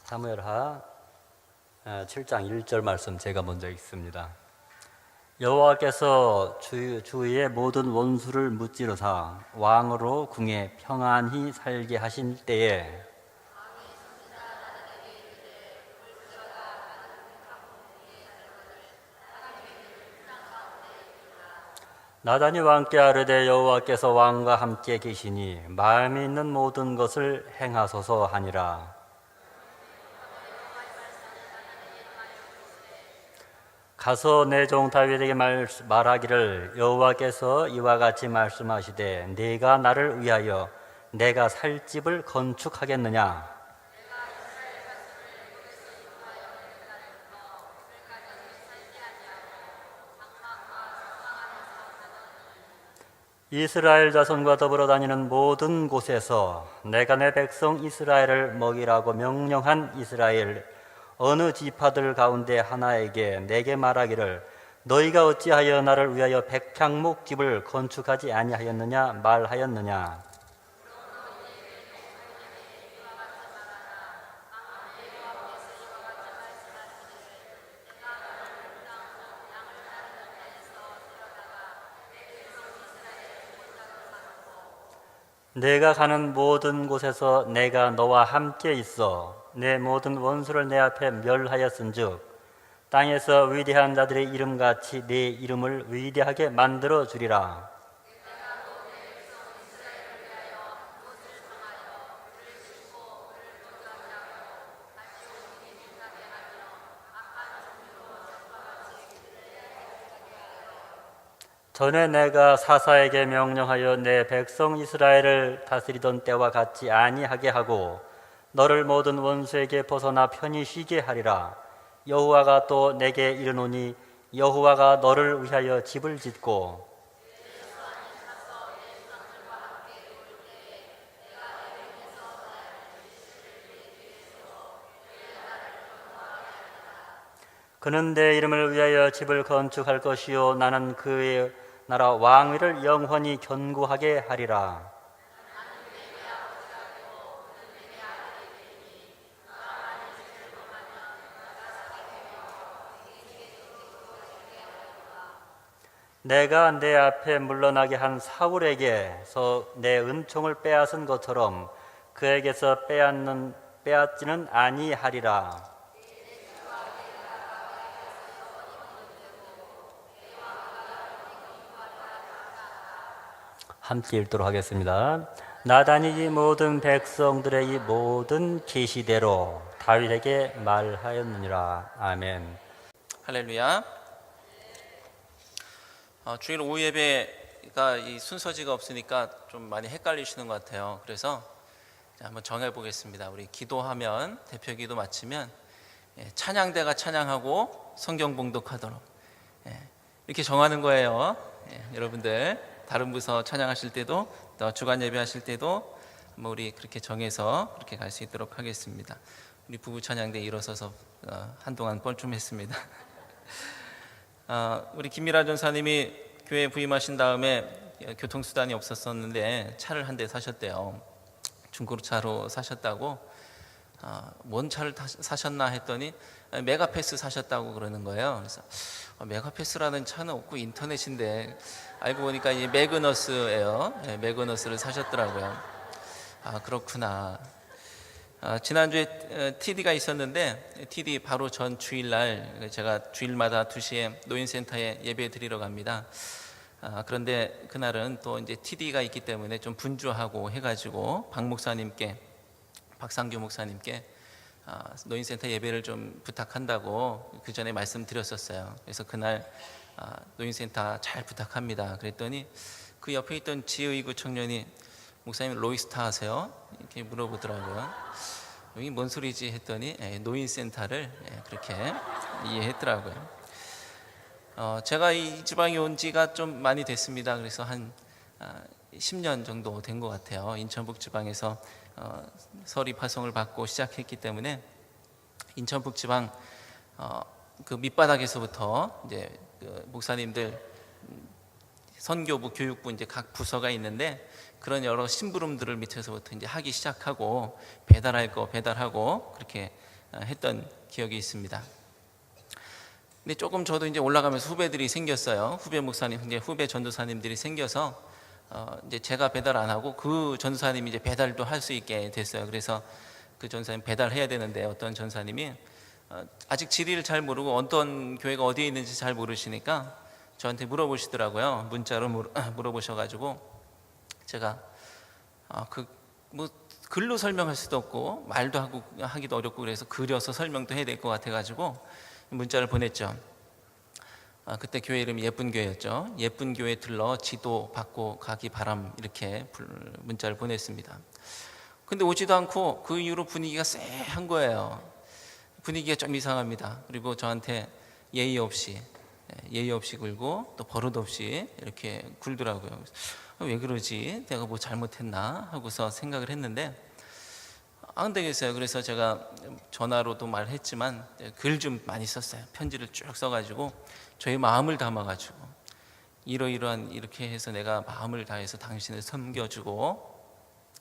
사무엘하 7장 1절 말씀 제가 먼저 읽습니다. 여호와께서 주의 모든 원수를 무찌르사 왕으로 궁에 평안히 살게 하신 때에 나단이 왕께 아뢰되 여호와께서 왕과 함께 계시니 마음에 있는 모든 것을 행하소서 하니라. 가서 내 종 다윗에게 말하기를 여호와께서 이와 같이 말씀하시되 네가 나를 위하여 내가 살 집을 건축하겠느냐. 이스라엘 자손과 더불어 다니는 모든 곳에서 내가 내 백성 이스라엘을 먹이라고 명령한 이스라엘 어느 지파들 가운데 하나에게 내게 말하기를 너희가 어찌하여 나를 위하여 백향목 집을 건축하지 아니하였느냐 말하였느냐. 내가 가는 모든 곳에서 내가 너와 함께 있어 내 모든 원수를 내 앞에 멸하였은즉 땅에서 위대한 자들의 이름같이 내 이름을 위대하게 만들어 주리라. 전에 내가 사사에게 명령하여 내 백성 이스라엘을 다스리던 때와 같이 아니하게 하고 너를 모든 원수에게 벗어나 편히 쉬게 하리라. 여호와가 또 내게 이르노니 여호와가 너를 위하여 집을 짓고 그는 내 이름을 위하여 집을 건축할 것이요 나는 그의 나라 왕위를 영원히 견고하게 하리라. 내가 내 앞에 물러나게 한 사울에게서 내 은총을 빼앗은 것처럼 그에게서 빼앗지는 아니하리라. 함께 읽도록 하겠습니다. 나단이 이 모든 백성들의 이 모든 계시대로 다윗에게 말하였느니라. 아멘. 할렐루야. 주일 오후 예배가 이 순서지가 없으니까 좀 많이 헷갈리시는 것 같아요. 그래서 한번 정해 보겠습니다. 우리 기도하면 대표 기도 마치면 찬양대가 찬양하고 성경 봉독하도록 이렇게 정하는 거예요. 여러분들 다른 부서 찬양하실 때도 또 주간 예배하실 때도 우리 그렇게 정해서 그렇게 갈 수 있도록 하겠습니다. 우리 부부 찬양대 일어서서 한동안 뻘쭘했습니다. 우리 김미라 전사님이 교회에 부임하신 다음에 교통수단이 없었었는데 차를 한 대 사셨대요. 중고차로 사셨다고. 뭔 차를 사셨나 했더니 메가패스 사셨다고 그러는 거예요. 그래서 메가패스라는 차는 없고 인터넷인데 알고 보니까 이 매그너스예요. 매그너스를 사셨더라고요. 그렇구나. 지난주에 TD가 있었는데 TD 바로 전 주일날 제가 주일마다 2시에 노인센터에 예배 드리러 갑니다. 그런데 그날은 또 이제 TD가 있기 때문에 좀 분주하고 해가지고 박상규 목사님께 노인센터 예배를 좀 부탁한다고 그 전에 말씀드렸었어요. 그래서 그날 노인센터 잘 부탁합니다. 그랬더니 그 옆에 있던 지의구 청년이 목사님 로이스타 하세요? 이렇게 물어보더라고요. 여기 뭔 소리지 했더니 노인센터를 그렇게 이해했더라고요. 제가 이 지방에 온 지가 좀 많이 됐습니다. 그래서 한 10년 정도 된 것 같아요. 인천북 지방에서 서립 화성을 받고 시작했기 때문에 인천북 지방 그 밑바닥에서부터 이제 그 목사님들 선교부, 교육부 이제 각 부서가 있는데 그런 여러 심부름들을 밑에서부터 이제 하기 시작하고 배달할 거 배달하고 그렇게 했던 기억이 있습니다. 근데 조금 저도 이제 올라가면서 후배들이 생겼어요. 후배 목사님, 이제 후배 전도사님들이 생겨서 이제 제가 배달 안 하고 그 전도사님이 이제 배달도 할 수 있게 됐어요. 그래서 그 전도사님 배달해야 되는데 어떤 전도사님이 아직 지리를 잘 모르고 어떤 교회가 어디에 있는지 잘 모르시니까 저한테 물어보시더라고요. 문자로 물어보셔가지고 제가 뭐 글로 설명할 수도 없고 말도 하기도 어렵고 그래서 그려서 설명도 해야 될 것 같아가지고 문자를 보냈죠. 그때 교회 이름이 예쁜 교회였죠. 예쁜 교회 들러 지도 받고 가기 바람, 이렇게 문자를 보냈습니다. 근데 오지도 않고 그 이후로 분위기가 쎄한 거예요. 분위기가 좀 이상합니다. 그리고 저한테 예의 없이 굴고 또 버릇 없이 이렇게 굴더라고요. 왜 그러지? 내가 뭐 잘못했나? 하고서 생각을 했는데 안 되겠어요. 그래서 제가 전화로도 말했지만 글 좀 많이 썼어요. 편지를 쭉 써가지고 저의 마음을 담아가지고 이러이러한 이렇게 해서 내가 마음을 다해서 당신을 섬겨주고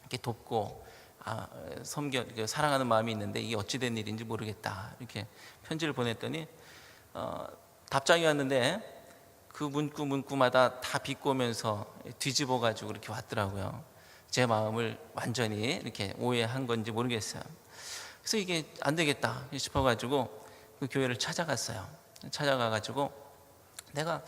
이렇게 돕고 사랑하는 마음이 있는데 이게 어찌된 일인지 모르겠다, 이렇게 편지를 보냈더니 답장이 왔는데 그 문구마다 다 비꼬면서 뒤집어 가지고 이렇게 왔더라고요. 제 마음을 완전히 이렇게 오해한 건지 모르겠어요. 그래서 이게 안 되겠다 싶어가지고 그 교회를 찾아갔어요. 찾아가가지고 내가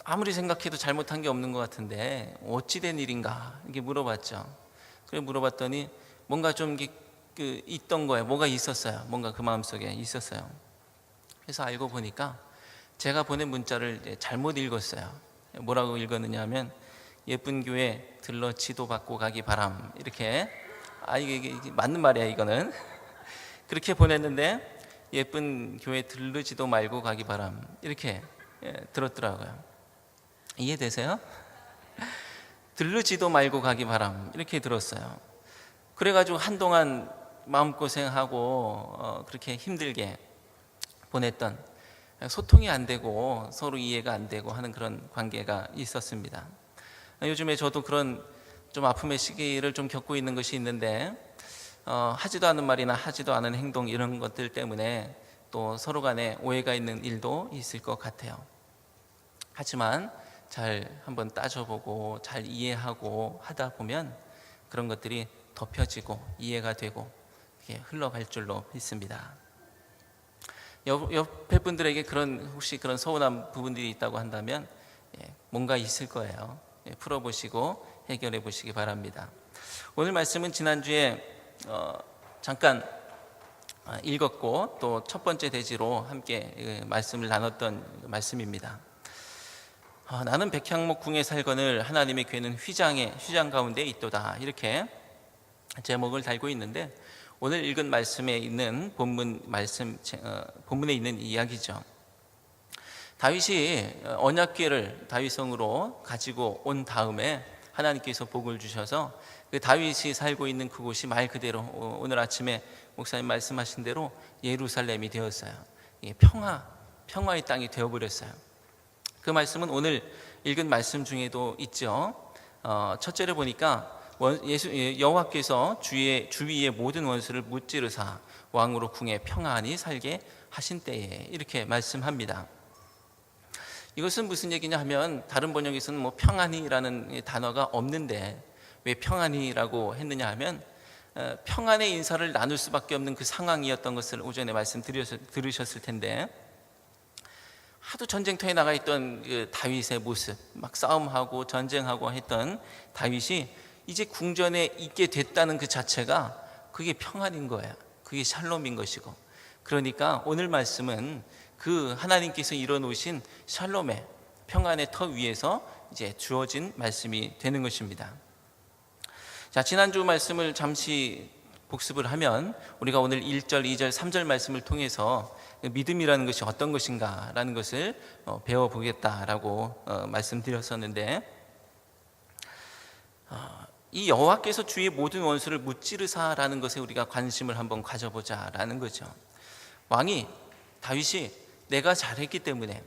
아무리 생각해도 잘못한 게 없는 것 같은데 어찌된 일인가 이렇게 물어봤죠. 그래 물어봤더니 뭔가 좀 있던 거예요. 뭐가 있었어요. 뭔가 그 마음속에 있었어요. 그래서 알고 보니까 제가 보낸 문자를 잘못 읽었어요. 뭐라고 읽었느냐 하면 예쁜 교회 들러 지도 받고 가기 바람, 이렇게 이게 맞는 말이야 이거는. 그렇게 보냈는데 예쁜 교회 들르지도 말고 가기 바람, 이렇게 들었더라고요. 이해되세요? 들르지도 말고 가기 바람, 이렇게 들었어요. 그래가지고 한동안 마음고생하고 그렇게 힘들게 보냈던, 소통이 안 되고 서로 이해가 안 되고 하는 그런 관계가 있었습니다. 요즘에 저도 그런 좀 아픔의 시기를 좀 겪고 있는 것이 있는데 하지도 않은 말이나 하지도 않은 행동, 이런 것들 때문에 또 서로 간에 오해가 있는 일도 있을 것 같아요. 하지만 잘 한번 따져보고 잘 이해하고 하다 보면 그런 것들이 덮여지고 이해가 되고 이렇게 흘러갈 줄로 믿습니다. 옆에 분들에게 혹시 그런 서운한 부분들이 있다고 한다면 뭔가 있을 거예요. 풀어보시고 해결해 보시기 바랍니다. 오늘 말씀은 지난주에 잠깐 읽었고 또 첫 번째 대지로 함께 말씀을 나눴던 말씀입니다. 나는 백향목 궁에 살거늘 하나님의 교회는 휘장 가운데 있도다, 이렇게 제목을 달고 있는데 오늘 읽은 말씀에 있는 본문에 있는 이야기죠. 다윗이 언약궤를 다윗성으로 가지고 온 다음에 하나님께서 복을 주셔서 그 다윗이 살고 있는 그곳이 말 그대로 오늘 아침에 목사님 말씀하신 대로 예루살렘이 되었어요. 평화의 땅이 되어버렸어요. 그 말씀은 오늘 읽은 말씀 중에도 있죠. 첫째를 보니까 여호와께서 주위의 모든 원수를 무찌르사 왕으로 궁에 평안히 살게 하신 때에, 이렇게 말씀합니다. 이것은 무슨 얘기냐 하면 다른 번역에서는 평안히라는 단어가 없는데 왜 평안히라고 했느냐 하면 평안의 인사를 나눌 수밖에 없는 그 상황이었던 것을 오전에 들으셨을 텐데, 하도 전쟁터에 나가 있던 그 다윗의 모습, 막 싸움하고 전쟁하고 했던 다윗이 이제 궁전에 있게 됐다는 그 자체가 그게 평안인 거예요. 그게 샬롬인 것이고, 그러니까 오늘 말씀은 그 하나님께서 이뤄놓으신 샬롬의 평안의 터 위에서 이제 주어진 말씀이 되는 것입니다. 자, 지난주 말씀을 잠시 복습을 하면 우리가 오늘 1절, 2절, 3절 말씀을 통해서 믿음이라는 것이 어떤 것인가라는 것을 배워보겠다라고 말씀드렸었는데, 이 여호와께서 주의 모든 원수를 무찌르사라는 것에 우리가 관심을 한번 가져보자라는 거죠. 왕이 다윗이 내가 잘했기 때문에,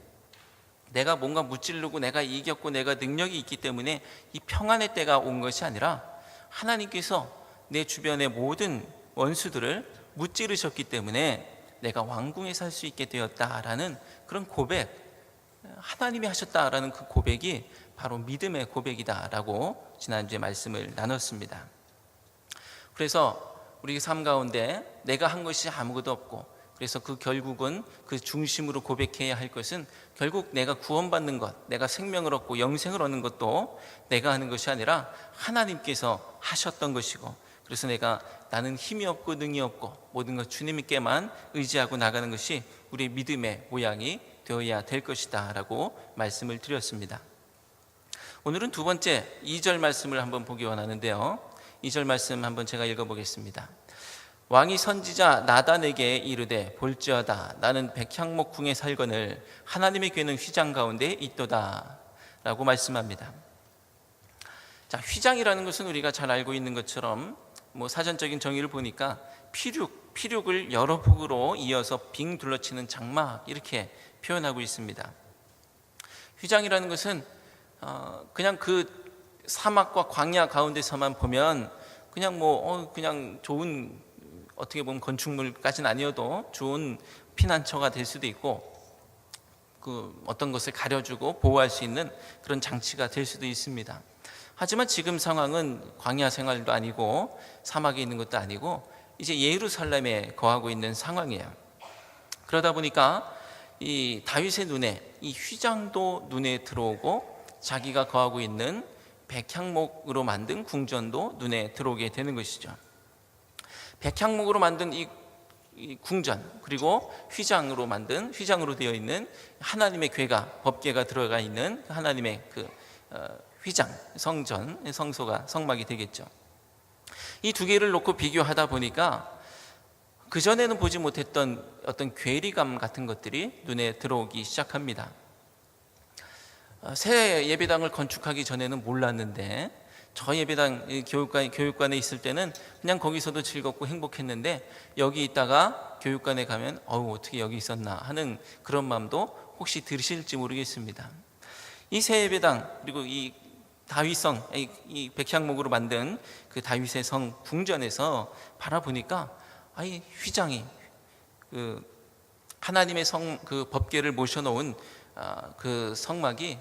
내가 뭔가 무찌르고 내가 이겼고 내가 능력이 있기 때문에 이 평안의 때가 온 것이 아니라 하나님께서 내 주변의 모든 원수들을 무찌르셨기 때문에 내가 왕궁에 살 수 있게 되었다라는 그런 고백, 하나님이 하셨다라는 그 고백이 바로 믿음의 고백이다라고 지난주에 말씀을 나눴습니다. 그래서 우리 삶 가운데 내가 한 것이 아무것도 없고, 그래서 그 결국은 그 중심으로 고백해야 할 것은 결국 내가 구원받는 것, 내가 생명을 얻고 영생을 얻는 것도 내가 하는 것이 아니라 하나님께서 하셨던 것이고, 그래서 나는 힘이 없고 능이 없고 모든 것 주님께만 의지하고 나가는 것이 우리의 믿음의 모양이 되어야 될 것이다 라고 말씀을 드렸습니다. 오늘은 두 번째 2절 말씀을 한번 보기 원하는데요, 2절 말씀 한번 제가 읽어보겠습니다. 왕이 선지자 나단에게 이르되 볼지어다 나는 백향목궁에 살거늘 하나님의 괴는 휘장 가운데 있도다 라고 말씀합니다. 자, 휘장이라는 것은 우리가 잘 알고 있는 것처럼 사전적인 정의를 보니까 피륙을 여러 폭으로 이어서 빙 둘러치는 장막, 이렇게 표현하고 있습니다. 휘장이라는 것은 그냥 그 사막과 광야 가운데서만 보면 그냥 좋은, 어떻게 보면 건축물까지는 아니어도 좋은 피난처가 될 수도 있고, 그 어떤 것을 가려주고 보호할 수 있는 그런 장치가 될 수도 있습니다. 하지만 지금 상황은 광야 생활도 아니고 사막에 있는 것도 아니고 이제 예루살렘에 거하고 있는 상황이에요. 그러다 보니까 이 다윗의 눈에 이 휘장도 눈에 들어오고, 자기가 거하고 있는 백향목으로 만든 궁전도 눈에 들어오게 되는 것이죠. 백향목으로 만든 이 궁전, 그리고 휘장으로 되어 있는 하나님의 궤가, 법궤가 들어가 있는 하나님의 그 휘장, 성전, 성막이 되겠죠. 이 두 개를 놓고 비교하다 보니까 그전에는 보지 못했던 어떤 괴리감 같은 것들이 눈에 들어오기 시작합니다. 새 예배당을 건축하기 전에는 몰랐는데, 저 예배당 교육관에 있을 때는 그냥 거기서도 즐겁고 행복했는데, 여기 있다가 교육관에 가면 어떻게 여기 있었나 하는 그런 마음도 혹시 들으실지 모르겠습니다. 이 새 예배당, 그리고 이 다윗성, 이 백향목으로 만든 그 다윗의 성 궁전에서 바라보니까 이 휘장이 그 하나님의 그 법궤를 모셔놓은 그 성막이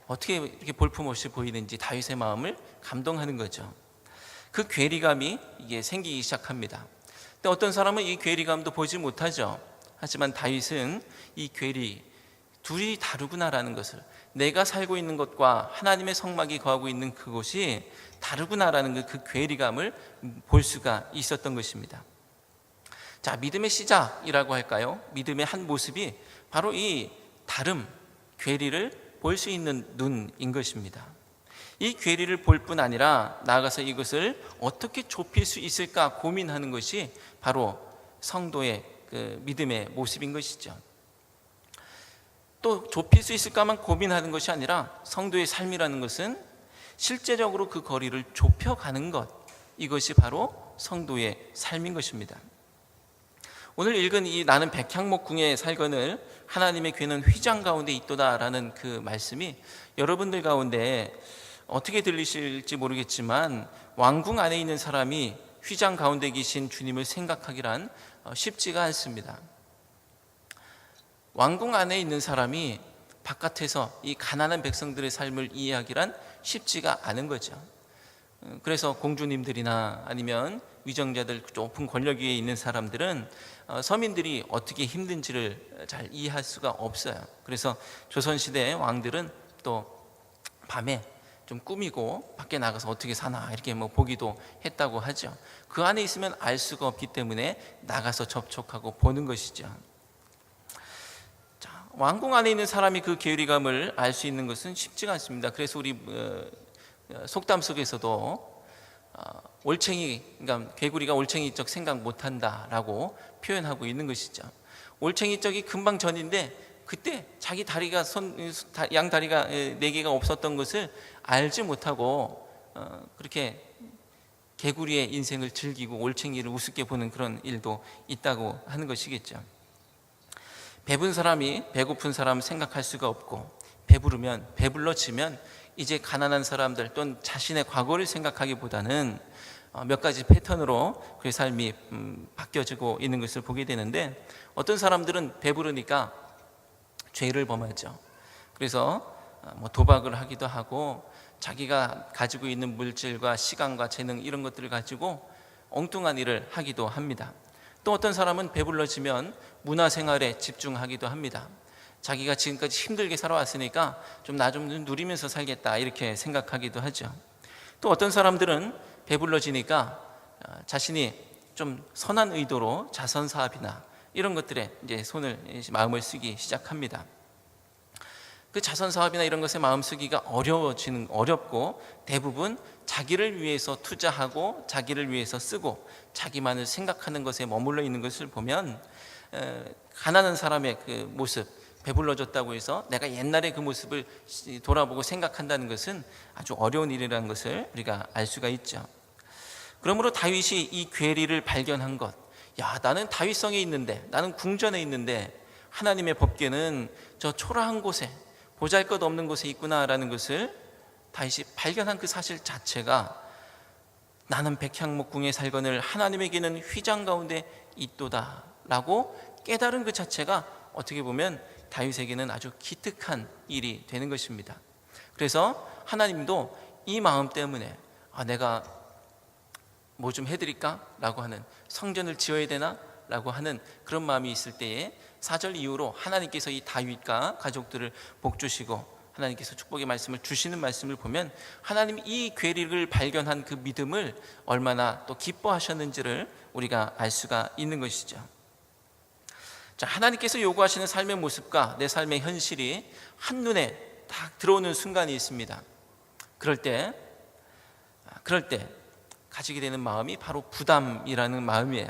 어떻게 이렇게 볼품없이 보이는지 다윗의 마음을 감동하는 거죠. 그 괴리감이 이게 생기기 시작합니다. 근데 어떤 사람은 이 괴리감도 보지 못하죠. 하지만 다윗은 이 괴리, 둘이 다르구나라는 것을, 내가 살고 있는 것과 하나님의 성막이 거하고 있는 그곳이 다르구나라는 그 괴리감을 볼 수가 있었던 것입니다. 자, 믿음의 시작이라고 할까요? 믿음의 한 모습이 바로 이 다름, 괴리를 볼 수 있는 눈인 것입니다. 이 괴리를 볼 뿐 아니라 나아가서 이것을 어떻게 좁힐 수 있을까 고민하는 것이 바로 성도의 그 믿음의 모습인 것이죠. 또 좁힐 수 있을까만 고민하는 것이 아니라 성도의 삶이라는 것은 실제적으로 그 거리를 좁혀가는 것, 이것이 바로 성도의 삶인 것입니다. 오늘 읽은 이 나는 백향목궁에 살거늘 하나님의 괴는 휘장 가운데 있도다라는 그 말씀이 여러분들 가운데 어떻게 들리실지 모르겠지만, 왕궁 안에 있는 사람이 휘장 가운데 계신 주님을 생각하기란 쉽지가 않습니다. 왕궁 안에 있는 사람이 바깥에서 이 가난한 백성들의 삶을 이해하기란 쉽지가 않은 거죠. 그래서 공주님들이나 아니면 위정자들, 높은 권력 위에 있는 사람들은 서민들이 어떻게 힘든지를 잘 이해할 수가 없어요. 그래서 조선시대의 왕들은 또 밤에 좀 꾸미고 밖에 나가서 어떻게 사나 이렇게 보기도 했다고 하죠. 그 안에 있으면 알 수가 없기 때문에 나가서 접촉하고 보는 것이죠. 자, 왕궁 안에 있는 사람이 그 괴리감을 알 수 있는 것은 쉽지가 않습니다. 그래서 우리 속담 속에서도 그러니까 개구리가 올챙이적 생각 못한다라고 표현하고 있는 것이죠. 올챙이적이 금방 전인데 그때 자기 다리가 양 다리가 4개가 없었던 것을 알지 못하고 그렇게 개구리의 인생을 즐기고 올챙이를 우습게 보는 그런 일도 있다고 하는 것이겠죠. 배부른 사람이 배고픈 사람 생각할 수가 없고, 배불러지면 이제 가난한 사람들 또는 자신의 과거를 생각하기보다는 몇 가지 패턴으로 그의 삶이 바뀌어지고 있는 것을 보게 되는데, 어떤 사람들은 배부르니까 죄를 범하죠. 그래서 뭐 도박을 하기도 하고 자기가 가지고 있는 물질과 시간과 재능 이런 것들을 가지고 엉뚱한 일을 하기도 합니다. 또 어떤 사람은 배불러지면 문화생활에 집중하기도 합니다. 자기가 지금까지 힘들게 살아왔으니까 좀 나 좀 누리면서 살겠다 이렇게 생각하기도 하죠. 또 어떤 사람들은 배불러지니까 자신이 좀 선한 의도로 자선 사업이나 이런 것들에 이제 마음을 쓰기 시작합니다. 그 자선 사업이나 이런 것에 마음 쓰기가 어렵고 대부분 자기를 위해서 투자하고 자기를 위해서 쓰고 자기만을 생각하는 것에 머물러 있는 것을 보면, 가난한 사람의 그 모습, 배불러졌다고 해서 내가 옛날의 그 모습을 돌아보고 생각한다는 것은 아주 어려운 일이라는 것을 우리가 알 수가 있죠. 그러므로 다윗이 이 괴리를 발견한 것, 나는 다윗성에 있는데, 나는 궁전에 있는데 하나님의 법궤는 저 초라한 곳에, 보잘것없는 곳에 있구나라는 것을 다윗이 발견한 그 사실 자체가, 나는 백향목궁에 살거늘 하나님에게는 휘장 가운데 있도다 라고 깨달은 그 자체가 어떻게 보면 다윗에게는 아주 기특한 일이 되는 것입니다. 그래서 하나님도 이 마음 때문에 내가 뭐 좀 해드릴까? 라고 하는, 성전을 지어야 되나? 라고 하는 그런 마음이 있을 때에 4절 이후로 하나님께서 이 다윗과 가족들을 복주시고 하나님께서 축복의 말씀을 주시는 말씀을 보면, 하나님이 이 괴리를 발견한 그 믿음을 얼마나 또 기뻐하셨는지를 우리가 알 수가 있는 것이죠. 자, 하나님께서 요구하시는 삶의 모습과 내 삶의 현실이 한눈에 딱 들어오는 순간이 있습니다. 그럴 때 가지게 되는 마음이 바로 부담이라는 마음이에요.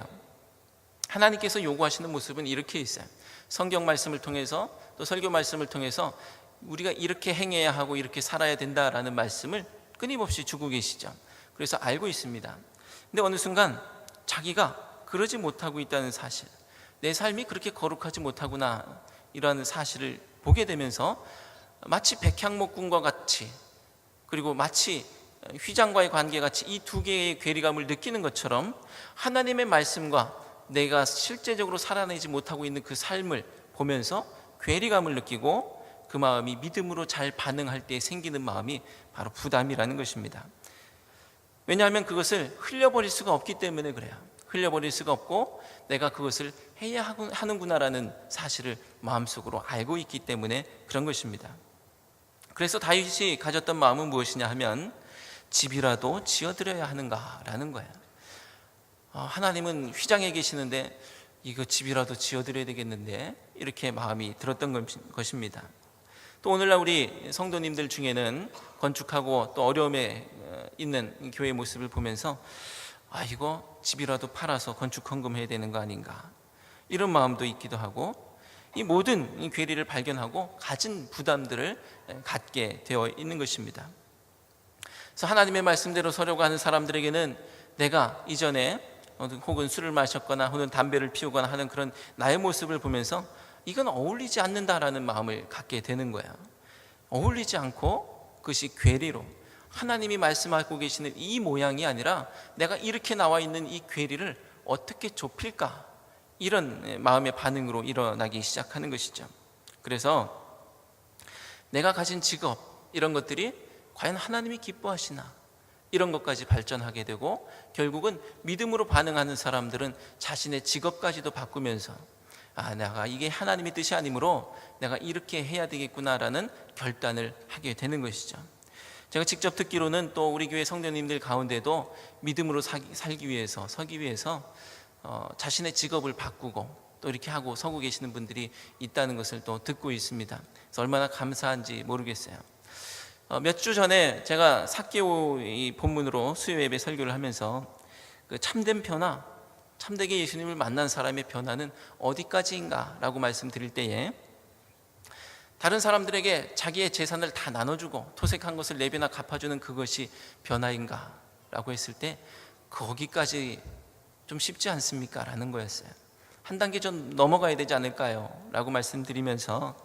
하나님께서 요구하시는 모습은 이렇게 있어요. 성경 말씀을 통해서, 또 설교 말씀을 통해서 우리가 이렇게 행해야 하고 이렇게 살아야 된다라는 말씀을 끊임없이 주고 계시죠. 그래서 알고 있습니다. 근데 어느 순간 자기가 그러지 못하고 있다는 사실, 내 삶이 그렇게 거룩하지 못하구나, 이런 사실을 보게 되면서 마치 백향목궁과 같이, 그리고 마치 휘장과의 관계같이 이 두 개의 괴리감을 느끼는 것처럼 하나님의 말씀과 내가 실제적으로 살아내지 못하고 있는 그 삶을 보면서 괴리감을 느끼고, 그 마음이 믿음으로 잘 반응할 때 생기는 마음이 바로 부담이라는 것입니다. 왜냐하면 그것을 흘려버릴 수가 없기 때문에 그래요. 흘려버릴 수가 없고 내가 그것을 해야 하는구나라는 사실을 마음속으로 알고 있기 때문에 그런 것입니다. 그래서 다윗이 가졌던 마음은 무엇이냐 하면, 집이라도 지어드려야 하는가라는 거예요. 하나님은 휘장에 계시는데 이거 집이라도 지어드려야 되겠는데, 이렇게 마음이 들었던 것입니다. 또 오늘날 우리 성도님들 중에는 건축하고 또 어려움에 있는 교회의 모습을 보면서 이거 집이라도 팔아서 건축 헌금해야 되는 거 아닌가, 이런 마음도 있기도 하고, 이 모든 괴리를 발견하고 가진 부담들을 갖게 되어 있는 것입니다. 그래서 하나님의 말씀대로 서려고 하는 사람들에게는 내가 이전에 혹은 술을 마셨거나 혹은 담배를 피우거나 하는 그런 나의 모습을 보면서 이건 어울리지 않는다라는 마음을 갖게 되는 거야. 어울리지 않고 그것이 괴리로, 하나님이 말씀하고 계시는 이 모양이 아니라 내가 이렇게 나와 있는 이 괴리를 어떻게 좁힐까, 이런 마음의 반응으로 일어나기 시작하는 것이죠. 그래서 내가 가진 직업, 이런 것들이 과연 하나님이 기뻐하시나, 이런 것까지 발전하게 되고, 결국은 믿음으로 반응하는 사람들은 자신의 직업까지도 바꾸면서 내가 이게 하나님의 뜻이 아니므로 내가 이렇게 해야 되겠구나라는 결단을 하게 되는 것이죠. 제가 직접 듣기로는 또 우리 교회 성도님들 가운데도 믿음으로 살기 위해서, 서기 위해서 자신의 직업을 바꾸고 또 이렇게 하고 서고 계시는 분들이 있다는 것을 또 듣고 있습니다. 그래서 얼마나 감사한지 모르겠어요. 몇 주 전에 제가 삭개오 이 본문으로 수요 예배 설교를 하면서 그 참된 변화, 참되게 예수님을 만난 사람의 변화는 어디까지인가 라고 말씀드릴 때에, 다른 사람들에게 자기의 재산을 다 나눠주고 토색한 것을 내배나 갚아주는 그것이 변화인가 라고 했을 때, 거기까지 좀 쉽지 않습니까? 라는 거였어요. 한 단계 좀 넘어가야 되지 않을까요? 라고 말씀드리면서,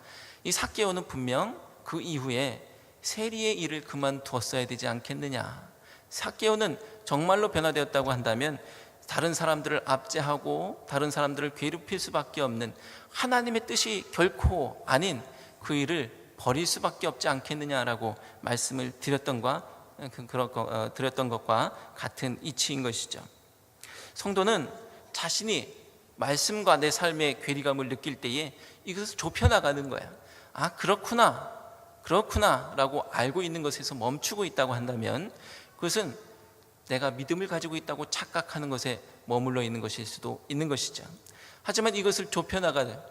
이 삭개오는 분명 그 이후에 세리의 일을 그만두었어야 되지 않겠느냐, 삭개오는 정말로 변화되었다고 한다면 다른 사람들을 압제하고 다른 사람들을 괴롭힐 수밖에 없는 하나님의 뜻이 결코 아닌 그 일을 버릴 수밖에 없지 않겠느냐라고 말씀을 드렸던 것과 같은 이치인 것이죠. 성도는 자신이 말씀과 내 삶의 괴리감을 느낄 때에 이것을 좁혀나가는 거야. 아, 그렇구나 라고 알고 있는 것에서 멈추고 있다고 한다면 그것은 내가 믿음을 가지고 있다고 착각하는 것에 머물러 있는 것일 수도 있는 것이죠. 하지만 이것을 좁혀나가면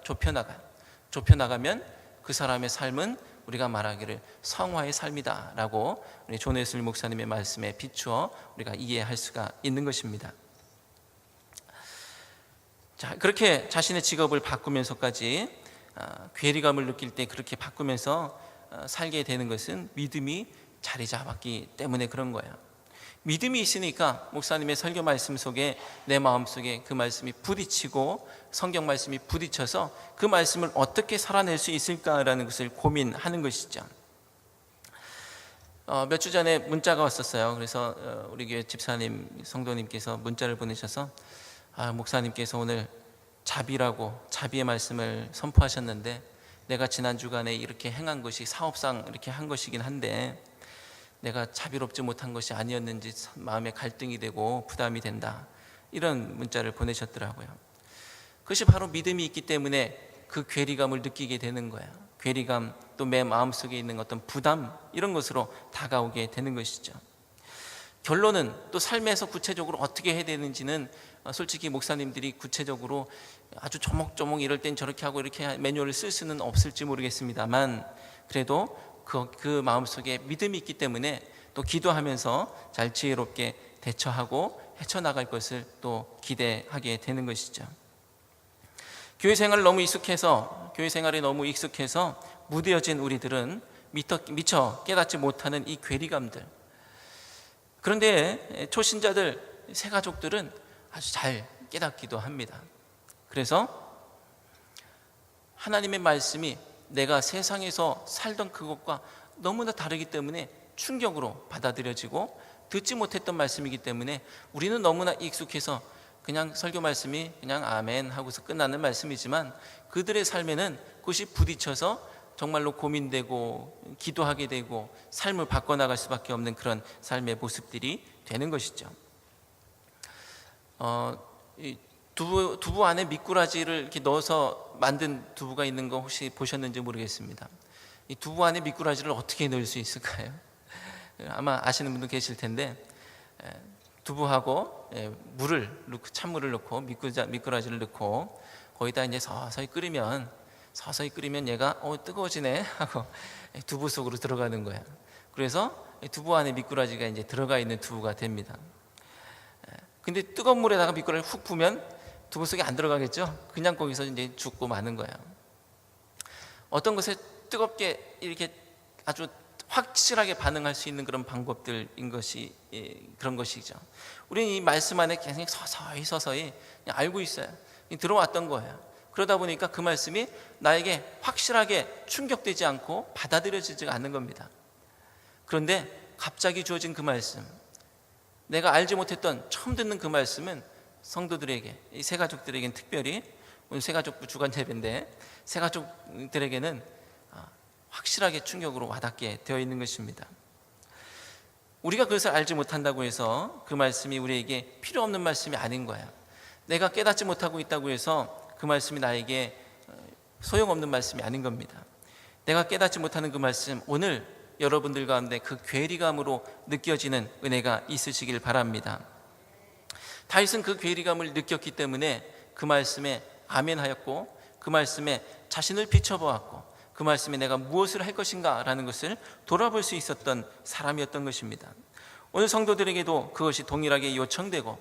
그 사람의 삶은 우리가 말하기를 성화의 삶이다 라고 우리 존 웨슬리 목사님의 말씀에 비추어 우리가 이해할 수가 있는 것입니다. 자, 그렇게 자신의 직업을 바꾸면서까지 괴리감을 느낄 때 그렇게 바꾸면서 살게 되는 것은 믿음이 자리 잡았기 때문에 그런 거예요. 믿음이 있으니까 목사님의 설교 말씀 속에 내 마음속에 그 말씀이 부딪히고 성경 말씀이 부딪혀서 그 말씀을 어떻게 살아낼 수 있을까라는 것을 고민하는 것이죠. 몇 주 전에 문자가 왔었어요. 그래서 우리 교회 집사님 성도님께서 문자를 보내셔서 목사님께서 오늘 자비의 말씀을 선포하셨는데 내가 지난 주간에 이렇게 행한 것이 사업상 이렇게 한 것이긴 한데 내가 자비롭지 못한 것이 아니었는지 마음에 갈등이 되고 부담이 된다, 이런 문자를 보내셨더라고요. 그것이 바로 믿음이 있기 때문에 그 괴리감을 느끼게 되는 거예요. 괴리감, 또 내 마음속에 있는 어떤 부담, 이런 것으로 다가오게 되는 것이죠. 결론은 또 삶에서 구체적으로 어떻게 해야 되는지는 솔직히 목사님들이 구체적으로 아주 조목조목 이럴 땐 저렇게 하고 이렇게 매뉴얼을 쓸 수는 없을지 모르겠습니다만 그래도 그 마음속에 믿음이 있기 때문에 또 기도하면서 잘 지혜롭게 대처하고 헤쳐나갈 것을 또 기대하게 되는 것이죠. 교회 생활이 너무 익숙해서 무뎌진 우리들은 미처 깨닫지 못하는 이 괴리감들, 그런데 초신자들, 새가족들은 아주 잘 깨닫기도 합니다. 그래서 하나님의 말씀이 내가 세상에서 살던 그것과 너무나 다르기 때문에 충격으로 받아들여지고 듣지 못했던 말씀이기 때문에 우리는 너무나 익숙해서 그냥 설교 말씀이 그냥 아멘 하고서 끝나는 말씀이지만 그들의 삶에는 그것이 부딪혀서 정말로 고민되고 기도하게 되고 삶을 바꿔나갈 수밖에 없는 그런 삶의 모습들이 되는 것이죠. 두부 안에 미꾸라지를 이렇게 넣어서 만든 두부가 있는 거 혹시 보셨는지 모르겠습니다. 이 두부 안에 미꾸라지를 어떻게 넣을 수 있을까요? 아마 아시는 분도 계실 텐데 두부하고 물을 넣고 찬물을 넣고 미꾸라지를 넣고 거기다 이제 서서히 끓이면 얘가 뜨거워지네 하고 두부 속으로 들어가는 거야. 그래서 두부 안에 미꾸라지가 이제 들어가 있는 두부가 됩니다. 근데 뜨거운 물에다가 미꾸라지를 훅 부으면 두부 속에 안 들어가겠죠? 그냥 거기서 이제 죽고 마는 거예요. 어떤 것에 뜨겁게 이렇게 아주 확실하게 반응할 수 있는 그런 방법들인 것이 그런 것이죠. 우리는 이 말씀 안에 계속 서서히 그냥 알고 있어요. 들어왔던 거예요. 그러다 보니까 그 말씀이 나에게 확실하게 충격되지 않고 받아들여지지 않는 겁니다. 그런데 갑자기 주어진 그 말씀, 내가 알지 못했던 처음 듣는 그 말씀은 성도들에게, 이 새가족들에게는 특별히, 오늘 새가족부 주간 예배인데 새가족들에게는 확실하게 충격으로 와닿게 되어 있는 것입니다. 우리가 그것을 알지 못한다고 해서 그 말씀이 우리에게 필요 없는 말씀이 아닌 거예요. 내가 깨닫지 못하고 있다고 해서 그 말씀이 나에게 소용없는 말씀이 아닌 겁니다. 내가 깨닫지 못하는 그 말씀, 오늘 여러분들 가운데 그 괴리감으로 느껴지는 은혜가 있으시길 바랍니다. 다윗은 그 괴리감을 느꼈기 때문에 그 말씀에 아멘하였고 그 말씀에 자신을 비춰보았고 그 말씀에 내가 무엇을 할 것인가 라는 것을 돌아볼 수 있었던 사람이었던 것입니다. 오늘 성도들에게도 그것이 동일하게 요청되고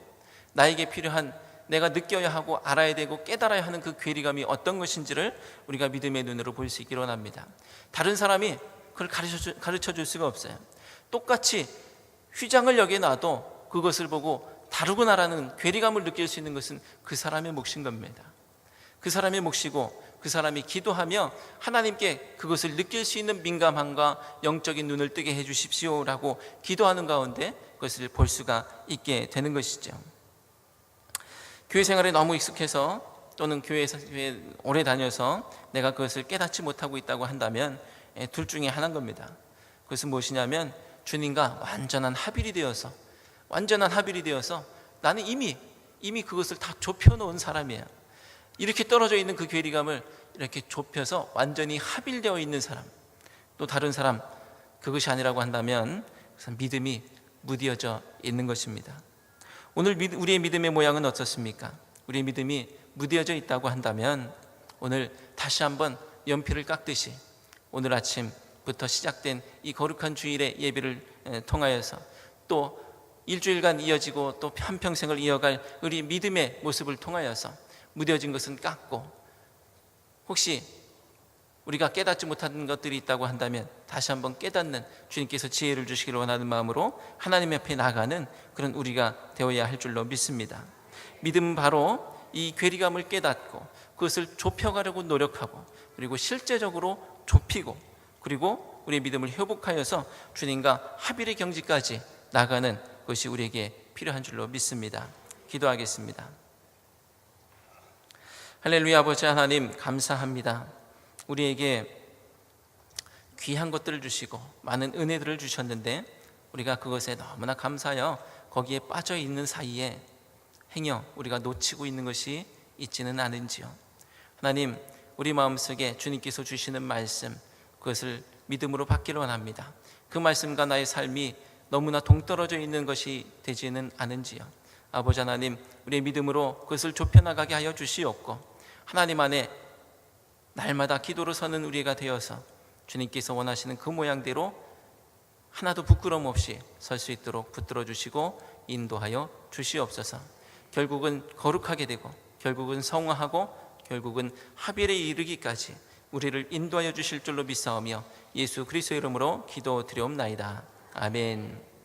나에게 필요한, 내가 느껴야 하고 알아야 되고 깨달아야 하는 그 괴리감이 어떤 것인지를 우리가 믿음의 눈으로 볼 수 있기를 원합니다. 다른 사람이 그걸 가르쳐 줄 수가 없어요. 똑같이 휘장을 여기에 놔도 그것을 보고 다르구나라는 괴리감을 느낄 수 있는 것은 그 사람의 몫인 겁니다. 그 사람의 몫이고 그 그 사람이 기도하며 하나님께 그것을 느낄 수 있는 민감함과 영적인 눈을 뜨게 해 주십시오라고 기도하는 가운데 그것을 볼 수가 있게 되는 것이죠. 교회 생활에 너무 익숙해서 또는 교회에 오래 다녀서 내가 그것을 깨닫지 못하고 있다고 한다면 둘 중에 하나인 겁니다. 그것은 무엇이냐면 주님과 완전한 합일이 되어서 나는 이미 그것을 다 좁혀놓은 사람이에요. 이렇게 떨어져 있는 그 괴리감을 이렇게 좁혀서 완전히 합일되어 있는 사람. 또 다른 사람, 그것이 아니라고 한다면 믿음이 무뎌져 있는 것입니다. 오늘 우리의 믿음의 모양은 어떻습니까? 우리의 믿음이 무뎌져 있다고 한다면 오늘 다시 한번 연필을 깎듯이 오늘 아침부터 시작된 이 거룩한 주일의 예배를 통하여서 또 일주일간 이어지고 또 한평생을 이어갈 우리 믿음의 모습을 통하여서 무뎌진 것은 깎고, 혹시 우리가 깨닫지 못하는 것들이 있다고 한다면 다시 한번 깨닫는 주님께서 지혜를 주시기를 원하는 마음으로 하나님 앞에 나가는 그런 우리가 되어야 할 줄로 믿습니다. 믿음은 바로 이 괴리감을 깨닫고 그것을 좁혀가려고 노력하고, 그리고 실제적으로 좁히고, 그리고 우리의 믿음을 회복하여서 주님과 합일의 경지까지 나가는 것이 우리에게 필요한 줄로 믿습니다. 기도하겠습니다. 할렐루야. 아버지 하나님, 감사합니다. 우리에게 귀한 것들을 주시고 많은 은혜들을 주셨는데 우리가 그것에 너무나 감사하여 거기에 빠져 있는 사이에 행여 우리가 놓치고 있는 것이 있지는 않은지요. 하나님, 우리 마음속에 주님께서 주시는 말씀, 그것을 믿음으로 받기를 원합니다. 그 말씀과 나의 삶이 너무나 동떨어져 있는 것이 되지는 않은지요. 아버지 하나님, 우리의 믿음으로 그것을 좁혀나가게 하여 주시옵고, 하나님 안에 날마다 기도로 서는 우리가 되어서 주님께서 원하시는 그 모양대로 하나도 부끄러움 없이 설 수 있도록 붙들어 주시고 인도하여 주시옵소서. 결국은 거룩하게 되고, 결국은 성화하고, 결국은 합일에 이르기까지 우리를 인도하여 주실 줄로 믿사오며 예수 그리스도의 이름으로 기도드리옵나이다. 아멘.